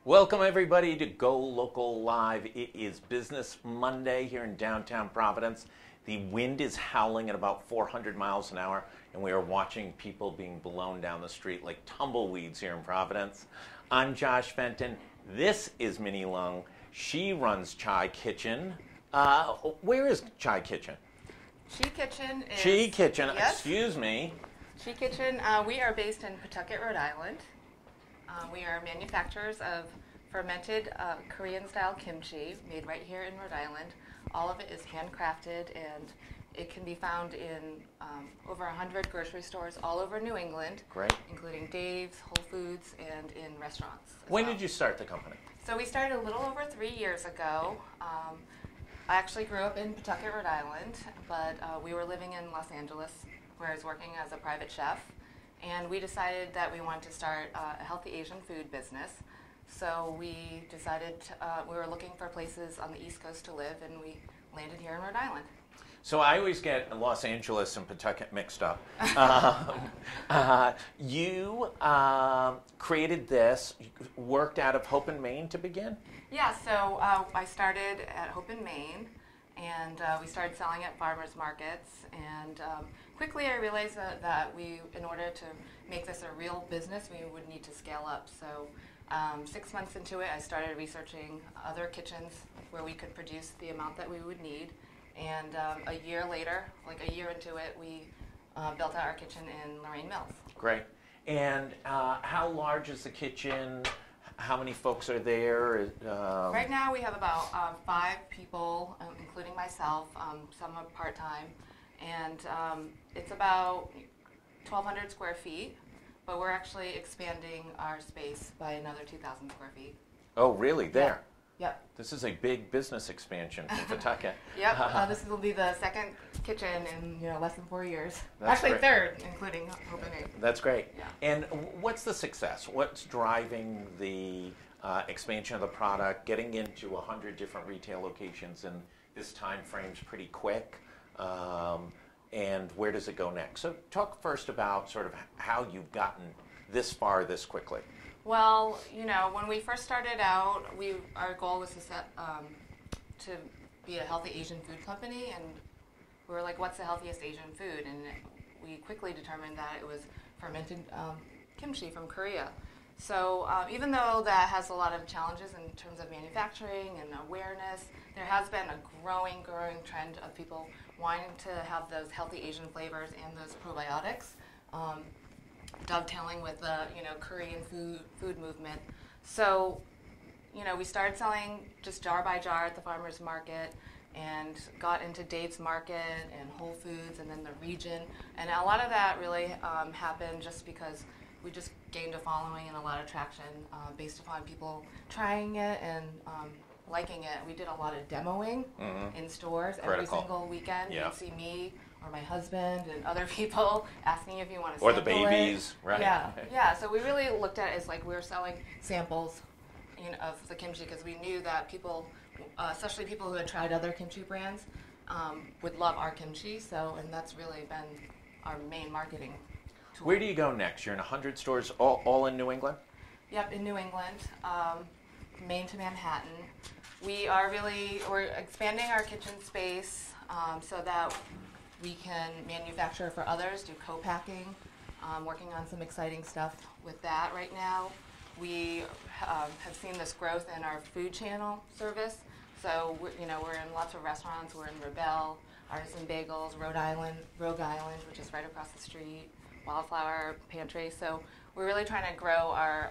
Welcome everybody to Go Local Live. It is Business Monday here in downtown Providence. The wind is howling at about 400 miles an hour, and we are watching people being blown down the street like tumbleweeds here in Providence. I'm Josh Fenton. This is Minnie Lung. She runs Chai Kitchen. Where is Chai Kitchen? Chi Kitchen is... Chi Kitchen, yes. Excuse me. Chi Kitchen, we are based in Pawtucket, Rhode Island. We are manufacturers of fermented Korean-style kimchi made right here in Rhode Island. All of it is handcrafted, and it can be found in over 100 grocery stores all over New England. Great. Including Dave's, Whole Foods, and in restaurants. When did you start the company? So we started a little over 3 years ago. I actually grew up in Pawtucket, Rhode Island, but we were living in Los Angeles where I was working as a private chef. And we decided that we wanted to start a healthy Asian food business. So we decided we were looking for places on the East Coast to live, and we landed here in Rhode Island. So I always get Los Angeles and Pawtucket mixed up. You created this, worked out of Hope in Maine to begin? Yeah, so I started at Hope in Maine, and we started selling at farmers markets. And quickly I realized that we, in order to make this a real business, we would need to scale up. So 6 months into it, I started researching other kitchens where we could produce the amount that we would need. And a year later, like a year into it, we built out our kitchen in Lorraine Mills. Great. And how large is the kitchen? How many folks are there? Right now we have about 5 people, including myself. Some are part-time. And it's about 1,200 square feet, but we're actually expanding our space by another 2,000 square feet. Oh, really? There? Yep. This is a big business expansion from Pawtucket. Yep. This will be the second kitchen in less than 4 years. That's actually great. Third, including opening. That's great. Yeah. And what's the success? What's driving the expansion of the product, getting into 100 different retail locations in this time frame's pretty quick? And where does it go next? So talk first about sort of how you've gotten this far this quickly. Well, when we first started out, our goal was to be a healthy Asian food company, and we were like, what's the healthiest Asian food? And we quickly determined that it was fermented kimchi from Korea. So even though that has a lot of challenges in terms of manufacturing and awareness, there has been a growing trend of people wanting to have those healthy Asian flavors and those probiotics, dovetailing with the Korean food movement. So we started selling just jar by jar at the farmers market, and got into Dave's Market and Whole Foods, and then the region. And a lot of that really happened just because we just gained a following and a lot of traction based upon people trying it and liking it. We did a lot of demoing in stores. Critical. Every single weekend. Yeah. You'd see me or my husband and other people asking if you want to Or sample the babies, it. right? Yeah, yeah. So we really looked at it as like we were selling samples of the kimchi, because we knew that people, especially people who had tried other kimchi brands, would love our kimchi. And that's really been our main marketing tool. Where do you go next? You're in 100 stores all in New England? Yep, in New England, Maine to Manhattan. We're expanding our kitchen space so that we can manufacture for others, do co-packing, working on some exciting stuff with that right now. We have seen this growth in our food channel service. So we're in lots of restaurants. We're in Rebel, Artisan Bagels, Rogue Island, which is right across the street, Wildflower Pantry. So we're really trying to grow our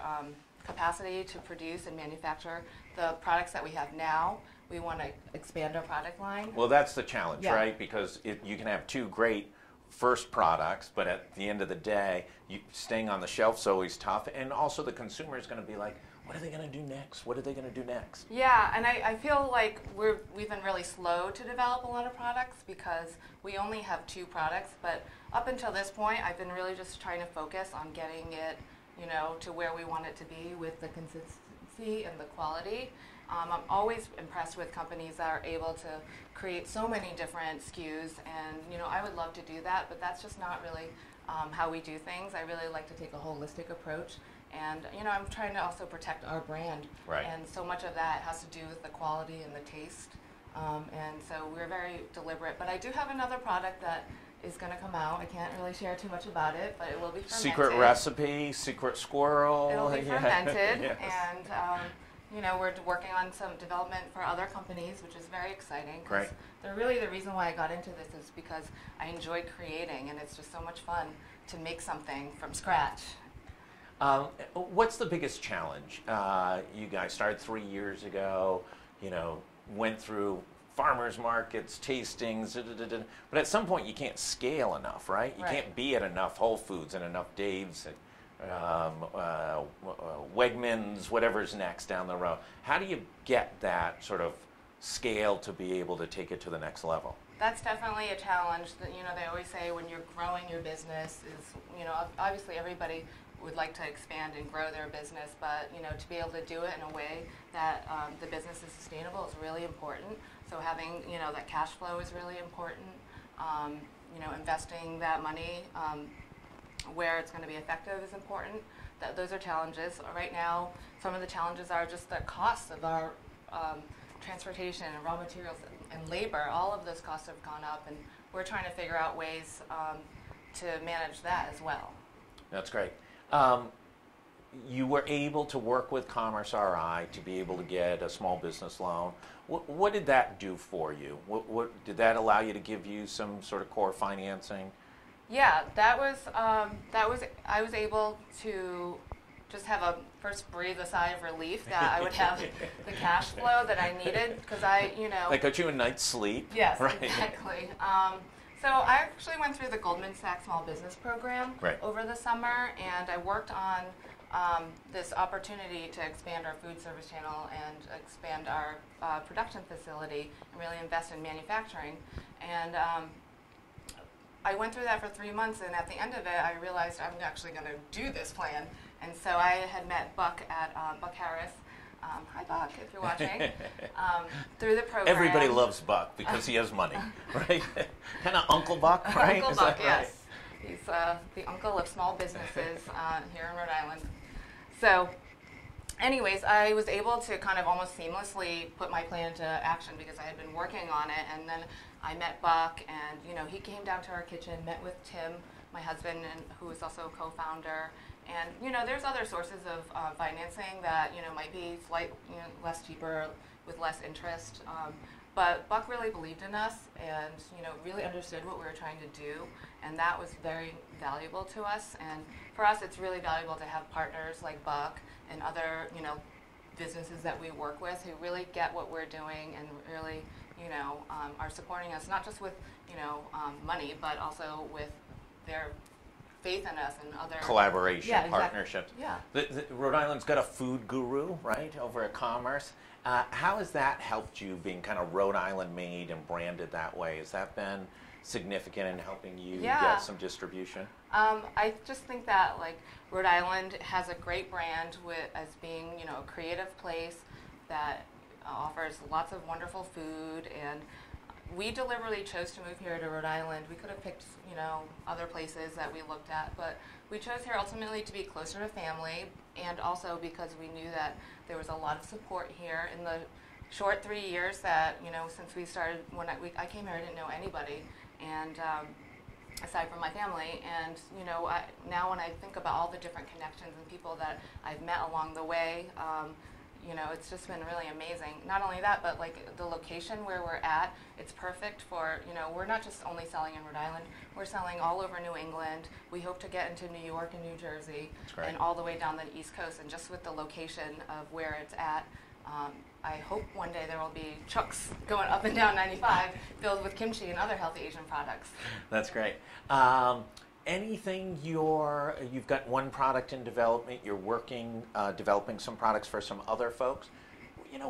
capacity to produce and manufacture the products that we have now. We want to expand our product line. Well, that's the challenge, Yeah. right? Because you can have two great first products, but at the end of the day, staying on the shelf is always tough. And also the consumer is going to be like, what are they going to do next? What are they going to do next? Yeah, and I feel like we've been really slow to develop a lot of products because we only have 2 products. But up until this point, I've been really just trying to focus on getting it, to where we want it to be with the consistency and the quality. I'm always impressed with companies that are able to create so many different SKUs, and I would love to do that, but that's just not really how we do things. I really like to take a holistic approach And I'm trying to also protect our brand. Right. And so much of that has to do with the quality and the taste. And so we're very deliberate. But I do have another product that is going to come out. I can't really share too much about it, but it will be fermented. Secret recipe, secret squirrel. It'll be fermented, Yes. and we're working on some development for other companies, which is very exciting. Great. They're really the reason why I got into this is because I enjoy creating, and it's just so much fun to make something from scratch. What's the biggest challenge? You guys started 3 years ago. Went through farmers markets, tastings, but at some point you can't scale enough, right? You can't be at enough Whole Foods and enough Dave's, Wegmans, whatever's next down the road. How do you get that sort of scale to be able to take it to the next level? That's definitely a challenge. That they always say when you're growing your business is obviously everybody would like to expand and grow their business, but to be able to do it in a way that the business is sustainable is really important. So having that cash flow is really important. Investing that money where it's going to be effective is important. Those are challenges. Right now, some of the challenges are just the costs of our transportation and raw materials and labor. All of those costs have gone up, and we're trying to figure out ways to manage that as well. That's great. You were able to work with Commerce RI to be able to get a small business loan. What did that do for you? What did that allow you to give you some sort of core financing? Yeah, that was I was able to just have a first breathe a sigh of relief that I would have the cash flow that I needed because That got you a night's sleep. Yes, right? Exactly. So I actually went through the Goldman Sachs Small Business Program over the summer, and I worked on this opportunity to expand our food service channel and expand our production facility and really invest in manufacturing. And I went through that for 3 months, and at the end of it, I realized I'm actually going to do this plan. And so I had met Buck at Buck Harris. Hi, Buck, if you're watching. Through the program. Everybody loves Buck because he has money, right? Kind of Uncle Buck, right? Uncle Buck, yes. Right? He's the uncle of small businesses here in Rhode Island. So, anyways, I was able to kind of almost seamlessly put my plan into action because I had been working on it, and then I met Buck, and he came down to our kitchen, met with Tim, my husband, and who is also a co-founder. And there's other sources of financing that might be less cheaper with less interest. But Buck really believed in us, and really understood what we were trying to do, and that was very valuable to us. And for us, it's really valuable to have partners like Buck and other businesses that we work with who really get what we're doing and really are supporting us not just with money, but also with their faith in us and other collaboration, partnerships. Yeah. Rhode Island's got a food guru, right, over at Commerce. How has that helped you being kind of Rhode Island made and branded that way? Has that been significant in helping you get some distribution? I just think that Rhode Island has a great brand as being a creative place that offers lots of wonderful food, and we deliberately chose to move here to Rhode Island. We could have picked other places that we looked at, but we chose here ultimately to be closer to family, and also because we knew that there was a lot of support here in the short 3 years that since we started. When I came here, I didn't know anybody, and aside from my family, and now when I think about all the different connections and people that I've met along the way, it's just been really amazing. Not only that, but the location where we're at, it's perfect for, we're not just only selling in Rhode Island, we're selling all over New England. We hope to get into New York and New Jersey and all the way down the East Coast. And just with the location of where it's at, I hope one day there will be trucks going up and down 95 filled with kimchi and other healthy Asian products. That's great. Anything you've got one product in development, you're working, developing some products for some other folks.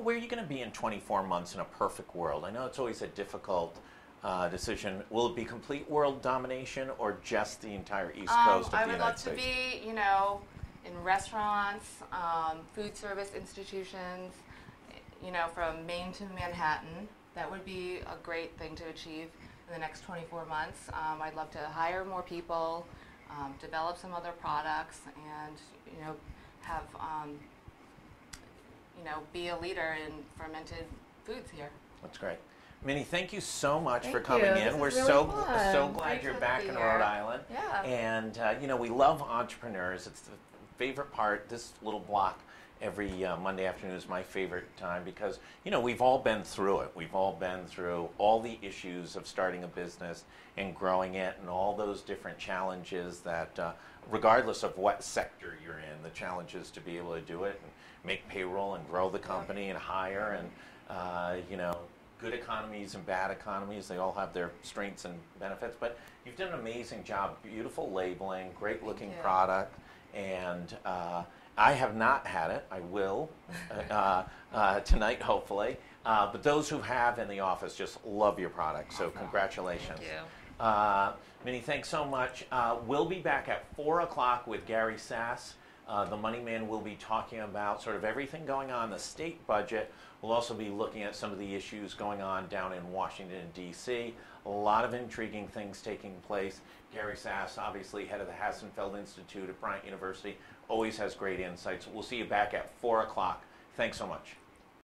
Where are you going to be in 24 months in a perfect world? I know it's always a difficult decision. Will it be complete world domination or just the entire East Coast of the United States? I would love to be, in restaurants, food service institutions, from Maine to Manhattan. That would be a great thing to achieve in the next 24 months. I'd love to hire more people, develop some other products, and have, be a leader in fermented foods here. That's great. Minnie, thank you so much Thank for coming you. in. This We're is really so fun. glad Great you're to back be in here. Rhode Island. Yeah. And we love entrepreneurs. It's the favorite part. This little block every Monday afternoon is my favorite time because we've all been through it. We've all been through all the issues of starting a business and growing it, and all those different challenges that, regardless of what sector you're in, the challenges to be able to do it and make payroll and grow the company and hire and good economies and bad economies. They all have their strengths and benefits. But you've done an amazing job. Beautiful labeling, great looking product, and I have not had it. I will tonight, hopefully. But those who have in the office just love your product. So congratulations. Thank you. Minnie, thanks so much. We'll be back at 4 o'clock with Gary Sass. The Money Man will be talking about sort of everything going on in the state budget. We'll also be looking at some of the issues going on down in Washington, D.C. A lot of intriguing things taking place. Gary Sass, obviously head of the Hassenfeld Institute at Bryant University, always has great insights. We'll see you back at 4 o'clock. Thanks so much.